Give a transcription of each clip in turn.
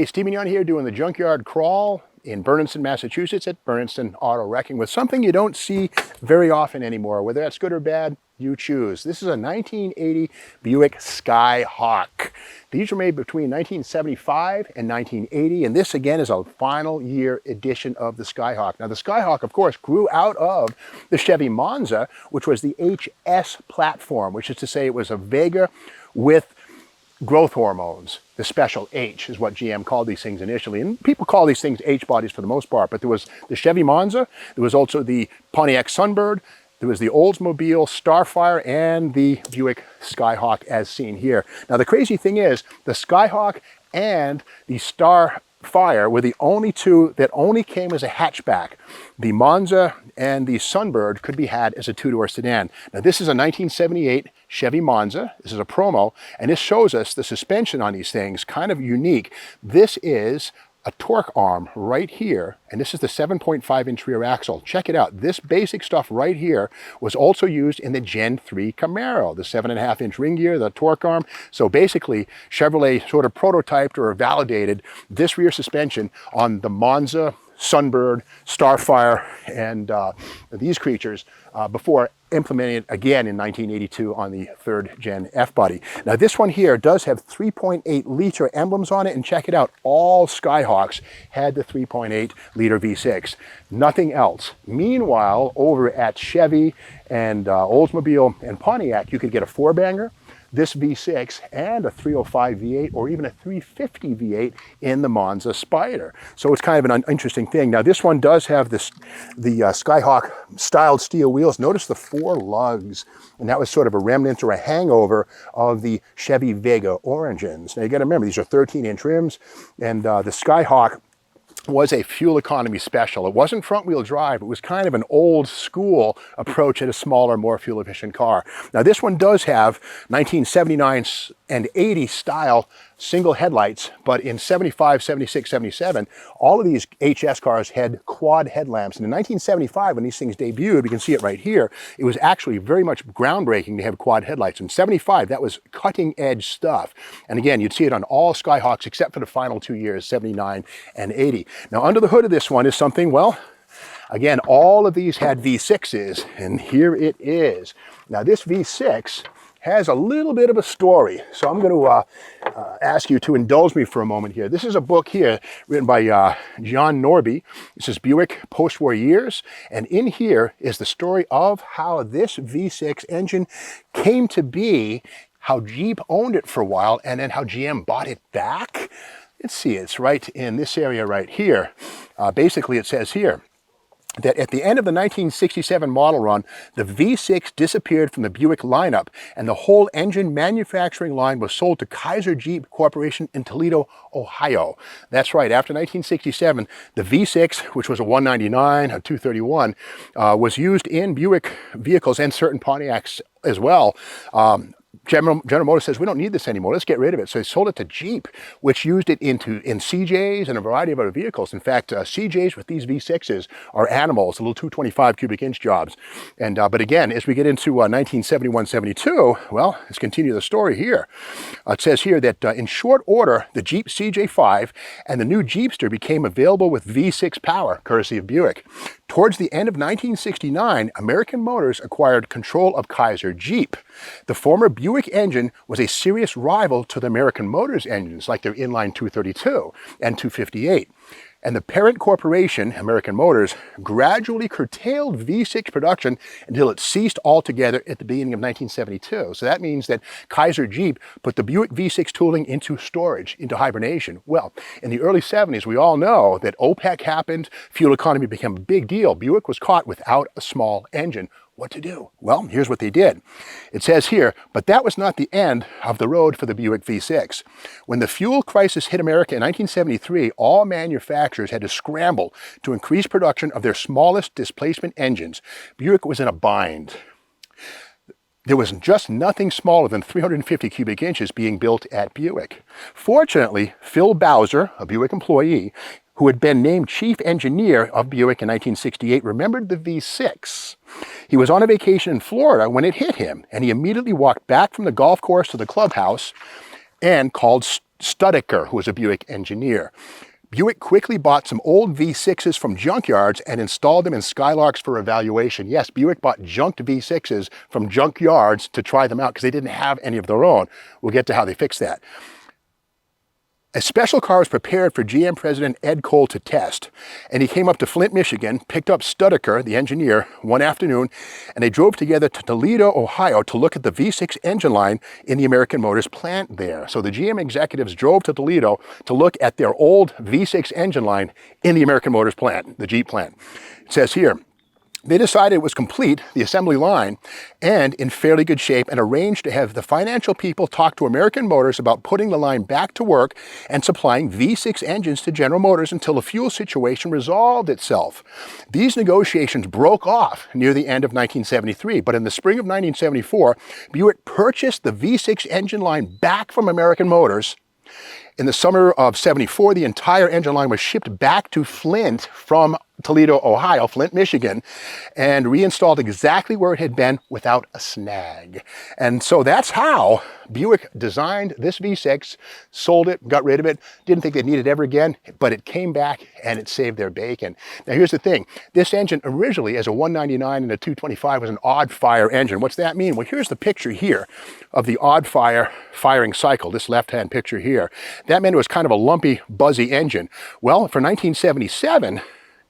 Hey, Stephen Young here doing the Junkyard Crawl in Burniston, Massachusetts at Burniston Auto Wrecking with something you don't see very often anymore. Whether that's good or bad, you choose. This is a 1980 Buick Skyhawk. These were made between 1975 and 1980, and this again is a final year edition of the Skyhawk. Now the Skyhawk, of course, grew out of the Chevy Monza, which was the HS platform, which is to say it was a Vega with growth hormones. The special H is what GM called these things initially. And people call these things H bodies for the most part. But there was the Chevy Monza, there was also the Pontiac Sunbird, there was the Oldsmobile Starfire, and the Buick Skyhawk as seen here. Now the crazy thing is, the Skyhawk and the Starfire were the only two that only came as a hatchback. The Monza and the Sunbird could be had as a two-door sedan. Now this is a 1978 Chevy Monza. This is a promo, and this shows us the suspension on these things, kind of unique. This is a torque arm right here, and this is the 7.5-inch rear axle. Check it out. This basic stuff right here was also used in the Gen 3 Camaro, the 7.5-inch ring gear, the torque arm. So basically, Chevrolet sort of prototyped or validated this rear suspension on the Monza, Sunbird, Starfire, and these creatures before implementing it again in 1982 on the 3rd Gen F-Body. Now this one here does have 3.8 liter emblems on it, and check it out, all Skyhawks had the 3.8 liter V6, nothing else. Meanwhile, over at Chevy and Oldsmobile and Pontiac, you could get a 4-banger, this V6, and a 305 V8 or even a 350 V8 in the Monza Spider. So it's kind of an interesting thing. Now this one does have the Skyhawk styled steel wheels. Notice the 4 lugs, and that was sort of a remnant or a hangover of the Chevy Vega Origins. Now you got to remember, these are 13-inch rims, and the Skyhawk was a fuel economy special. It wasn't front wheel drive. It was kind of an old school approach at a smaller, more fuel efficient car. Now this one does have 1979 and 80 style single headlights, but in 75, 76, 77, all of these HS cars had quad headlamps. And in 1975, when these things debuted, we can see it right here, it was actually very much groundbreaking to have quad headlights. In 75, that was cutting edge stuff. And again, you'd see it on all Skyhawks except for the final 2 years, 79 and 80. Now under the hood of this one is something, well, again, all of these had V6s, and here it is. Now this V6 has a little bit of a story, so I'm going to ask you to indulge me for a moment here. This is a book here written by John Norby. This is Buick Post-War Years, and in here is the story of how this V6 engine came to be, how Jeep owned it for a while, and then how GM bought it back. Let's see, it's right in this area right here. Basically, it says here that at the end of the 1967 model run, the V6 disappeared from the Buick lineup, and the whole engine manufacturing line was sold to Kaiser Jeep Corporation in Toledo, Ohio. That's right, after 1967, the V6, which was a 199, a 231, was used in Buick vehicles and certain Pontiacs as well. General Motors says, we don't need this anymore, let's get rid of it. So they sold it to Jeep, which used it in CJs and a variety of other vehicles. In fact, CJs with these V6s are animals, little 225 cubic inch jobs. And but again, as we get into 1971-72, well, let's continue the story here. It says here that in short order, the Jeep CJ5 and the new Jeepster became available with V6 power, courtesy of Buick. Towards the end of 1969, American Motors acquired control of Kaiser Jeep. The former Buick engine was a serious rival to the American Motors engines, like their inline 232 and 258. And the parent corporation, American Motors, gradually curtailed V6 production until it ceased altogether at the beginning of 1972. So that means that Kaiser Jeep put the Buick V6 tooling into storage, into hibernation. Well, in the early 70s, we all know that OPEC happened, fuel economy became a big deal. Buick was caught without a small engine. What to do? Well, here's what they did. It says here, but that was not the end of the road for the Buick V6. When the fuel crisis hit America in 1973, all manufacturers had to scramble to increase production of their smallest displacement engines. Buick was in a bind. There was just nothing smaller than 350 cubic inches being built at Buick. Fortunately, Phil Bowser, a Buick employee, who had been named chief engineer of Buick in 1968, remembered the V6. He was on a vacation in Florida when it hit him, and he immediately walked back from the golf course to the clubhouse and called Studeker, who was a Buick engineer. Buick quickly bought some old V6s from junkyards and installed them in Skylarks for evaluation. Yes, Buick bought junked V6s from junkyards to try them out because they didn't have any of their own. We'll get to how they fixed that. A special car was prepared for GM President Ed Cole to test, and he came up to Flint, Michigan, picked up Studeker, the engineer, one afternoon, and they drove together to Toledo, Ohio to look at the V6 engine line in the American Motors plant there. So the GM executives drove to Toledo to look at their old V6 engine line in the American Motors plant, the Jeep plant. It says here, they decided it was complete, the assembly line, and in fairly good shape, and arranged to have the financial people talk to American Motors about putting the line back to work and supplying V6 engines to General Motors until the fuel situation resolved itself. These negotiations broke off near the end of 1973, but in the spring of 1974, Buick purchased the V6 engine line back from American Motors. In the summer of '74, the entire engine line was shipped back to Flint from Toledo, Ohio, Flint, Michigan, and reinstalled exactly where it had been without a snag. And so that's how Buick designed this V6, sold it, got rid of it, didn't think they'd need it ever again, but it came back and it saved their bacon. Now here's the thing, this engine originally as a 199 and a 225 was an odd fire engine. What's that mean? Well, here's the picture here of the odd firing cycle, this left-hand picture here. That meant it was kind of a lumpy, buzzy engine. Well, for 1977,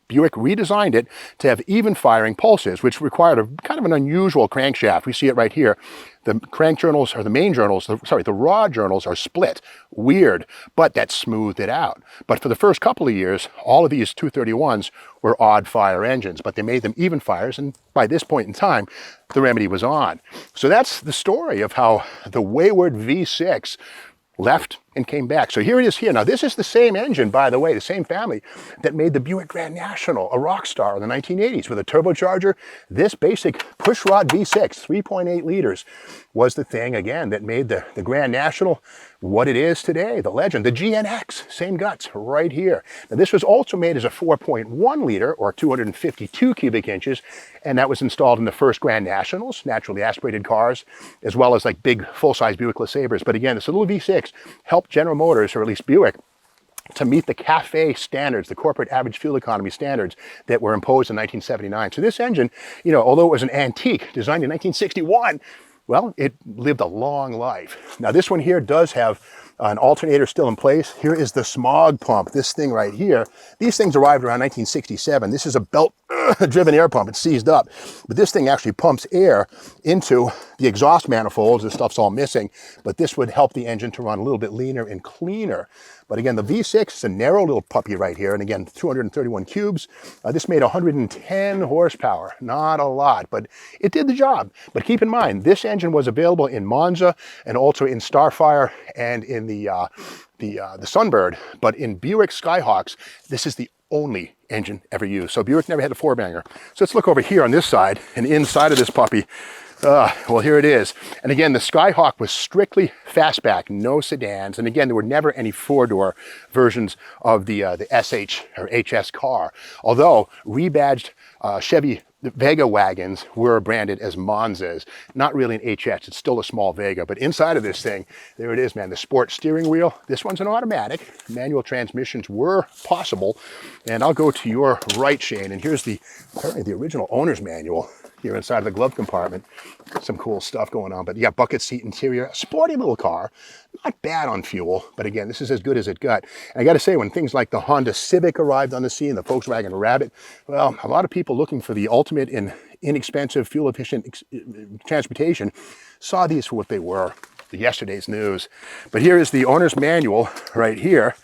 Buick redesigned it to have even firing pulses, which required a kind of an unusual crankshaft. We see it right here. The crank journals, or the main journals, the rod journals are split. Weird, but that smoothed it out. But for the first couple of years, all of these 231s were odd fire engines, but they made them even fires, and by this point in time, the remedy was on. So that's the story of how the wayward V6 left and came back. So here it is here. Now this is the same engine, by the way, the same family that made the Buick Grand National a rock star in the 1980s with a turbocharger. This basic pushrod V6, 3.8 liters, was the thing, again, that made the Grand National what it is today, the legend. The GNX, same guts, right here. Now this was also made as a 4.1 liter, or 252 cubic inches, and that was installed in the first Grand Nationals, naturally aspirated cars, as well as like big full-size Buick LeSabres. But again, this little V6 helped General Motors, or at least Buick, to meet the CAFE standards, the corporate average fuel economy standards that were imposed in 1979. So this engine, you know, although it was an antique, designed in 1961, well, it lived a long life. Now this one here does have an alternator still in place. Here is the smog pump, this thing right here. These things arrived around 1967. This is a belt-driven air pump. It's seized up. But this thing actually pumps air into the exhaust manifolds. This stuff's all missing. But this would help the engine to run a little bit leaner and cleaner. But again, the V6 is a narrow little puppy right here. And again, 231 cubes. This made 110 horsepower. Not a lot, but it did the job. But keep in mind, this engine was available in Monza and also in Starfire and in the Sunbird. But in Buick Skyhawks, this is the only engine ever used. So Buick never had a four-banger. So let's look over here on this side, and inside of this puppy, well, here it is. And again, the Skyhawk was strictly fastback, no sedans. And again, there were never any four-door versions of the SH or HS car. Although rebadged Chevy Vega wagons were branded as Monzas. Not really an HS, it's still a small Vega. But inside of this thing, there it is, man, the sport steering wheel. This one's an automatic. Manual transmissions were possible. And I'll go to your right, Shane, and here's apparently the original owner's manual here inside of the glove compartment. Some cool stuff going on, but you got bucket seat interior, sporty little car, not bad on fuel, but again, this is as good as it got. And I gotta say, when things like the Honda Civic arrived on the scene, the Volkswagen Rabbit, well, a lot of people looking for the ultimate in inexpensive, fuel-efficient transportation saw these for what they were, yesterday's news. But here is the owner's manual right here,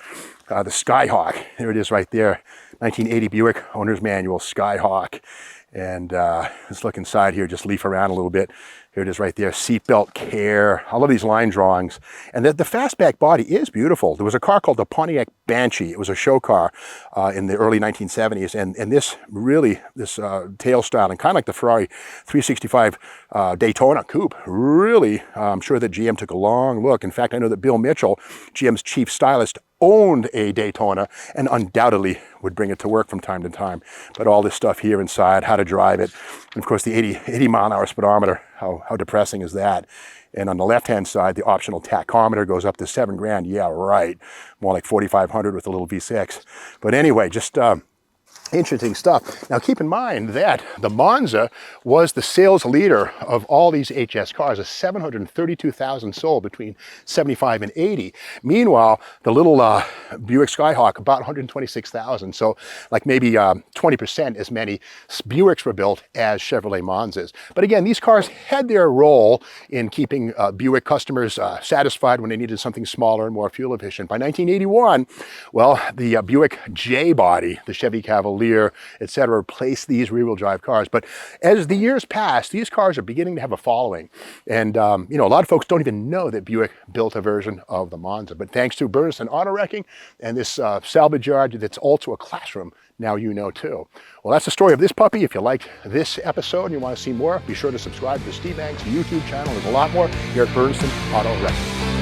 the Skyhawk. There it is right there, 1980 Buick owner's manual, Skyhawk. And let's look inside here, just leaf around a little bit. Here it is right there, seatbelt care. I love these line drawings. And the fastback body is beautiful. There was a car called the Pontiac Banshee. It was a show car in the early 1970s. And this tail styling, kind of like the Ferrari 365 Daytona Coupe, really, I'm sure that GM took a long look. In fact, I know that Bill Mitchell, GM's chief stylist, owned a Daytona and undoubtedly would bring it to work from time to time. But all this stuff here inside, how to drive it, And of course, the 80 mile an hour speedometer, how depressing is that? And on the left-hand side, the optional tachometer goes up to $7,000. Yeah, right. More like 4,500 with a little V6. But anyway, just interesting stuff. Now keep in mind that the Monza was the sales leader of all these HS cars, 732,000 sold between 75 and 80. Meanwhile, the little Buick Skyhawk, about 126,000. So like maybe 20% as many Buicks were built as Chevrolet Monzas. But again, these cars had their role in keeping Buick customers satisfied when they needed something smaller and more fuel efficient. By 1981, well, the Buick J-body, the Chevy Cavalier, etc., replaced these rear-wheel drive cars. But as the years pass, these cars are beginning to have a following. And, you know, a lot of folks don't even know that Buick built a version of the Monza. But thanks to Bernardston Auto Wrecking and this salvage yard that's also a classroom, now you know too. Well, that's the story of this puppy. If you liked this episode and you want to see more, be sure to subscribe to the Steve Banks YouTube channel. There's a lot more here at Bernardston Auto Wrecking.